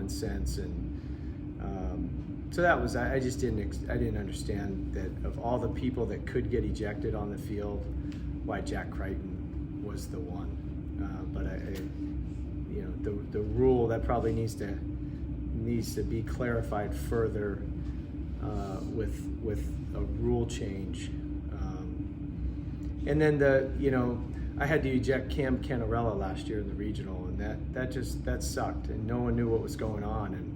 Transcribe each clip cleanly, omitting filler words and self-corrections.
common sense. And so that was, I just didn't understand that of all the people that could get ejected on the field, why Jack Crichton was the one. But the rule that probably needs to be clarified further with a rule change. And then I had to eject Cam Canarella last year in the regional, and that sucked, and no one knew what was going on. And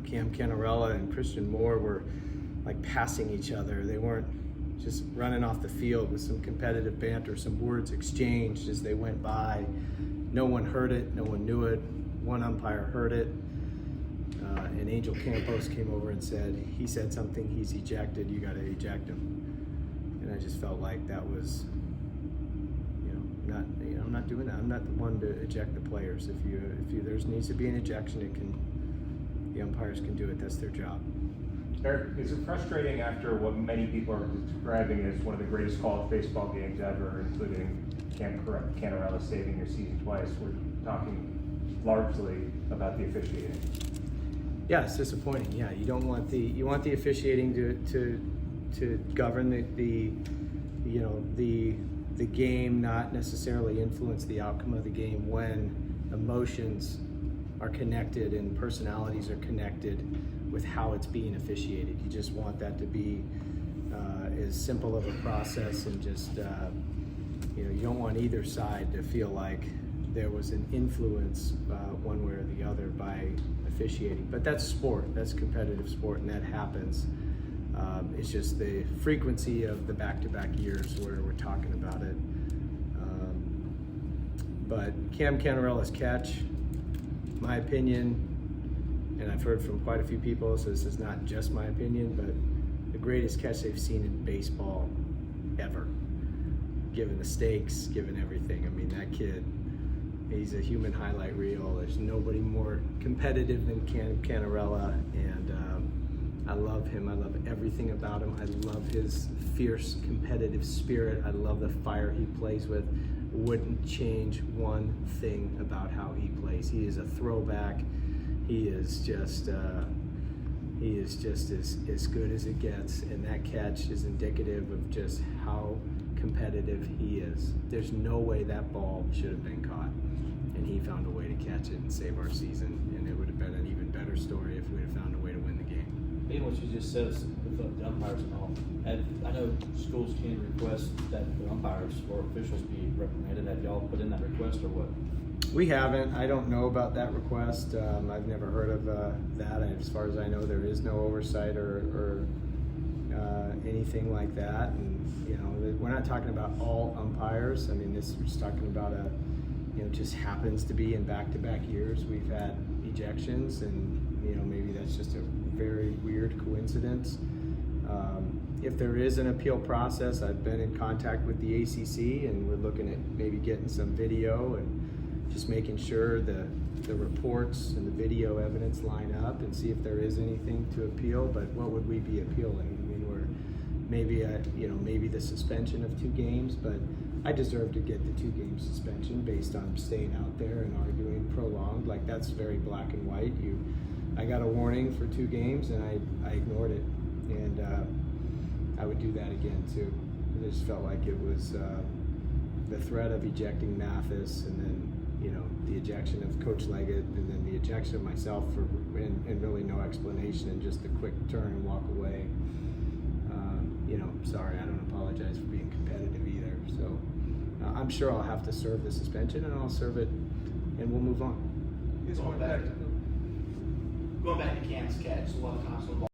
Cam Canarella and Christian Moore were like passing each other. They weren't just running off the field with some competitive banter, some words exchanged as they went by. No one heard it, no one knew it. One umpire heard it, and Angel Campos came over and he said something, he's ejected, you gotta eject him. And I just felt like that was, I'm not doing that. I'm not the one to eject the players. If there needs to be an ejection, the umpires can do it. That's their job. Erik, is it frustrating after what many people are describing as one of the greatest college baseball games ever, including Cam Canarella saving your season twice? We're talking largely about the officiating. Yeah, it's disappointing. Yeah, you want the officiating to govern the game, not necessarily influence the outcome of the game when emotions are connected and personalities are connected with how it's being officiated. You just want that to be as simple of a process, and just you don't want either side to feel like there was an influence one way or the other by officiating. But that's sport, that's competitive sport, and that happens. It's just the frequency of the back-to-back years where we're talking about it. But Cam Canarella's catch, my opinion, and I've heard from quite a few people, so this is not just my opinion, but the greatest catch they've seen in baseball ever, given the stakes, given everything. I mean, that kid, he's a human highlight reel. There's nobody more competitive than Cam Canarella, and I love him. I love everything about him. I love his fierce competitive spirit. I love the fire he plays with. Wouldn't change one thing about how he plays. He is a throwback. He is just as good as it gets, and that catch is indicative of just how competitive he is. There's no way that ball should have been caught, and he found a way to catch it and save our season, and it would have been an even better story if we had found a way to win the game. Being what you just said with the umpires and all, I know schools can request that the umpires or officials be reprimanded. Have y'all put in that request or what? We haven't. I don't know about that request. I've never heard of that. As far as I know, there is no oversight or anything like that. And we're not talking about all umpires. I mean, this is talking about just happens to be in back-to-back years we've had ejections, and maybe that's just a very weird coincidence. If there is an appeal process, I've been in contact with the ACC, and we're looking at maybe getting some video and just making sure the reports and the video evidence line up and see if there is anything to appeal. But what would we be appealing? I mean, we're maybe the suspension of 2 games, but I deserve to get the 2-game suspension based on staying out there and arguing prolonged. Like, that's very black and white. I got a warning for 2 games and I ignored it, and I would do that again too. I just felt like it was the threat of ejecting Mathis, and then the ejection of Coach Leggett, and then the ejection of myself and really no explanation, and just a quick turn and walk away. Sorry, I don't apologize for being competitive either. So I'm sure I'll have to serve the suspension, and I'll serve it, and we'll move on. Going back to Cam's catch, a lot of times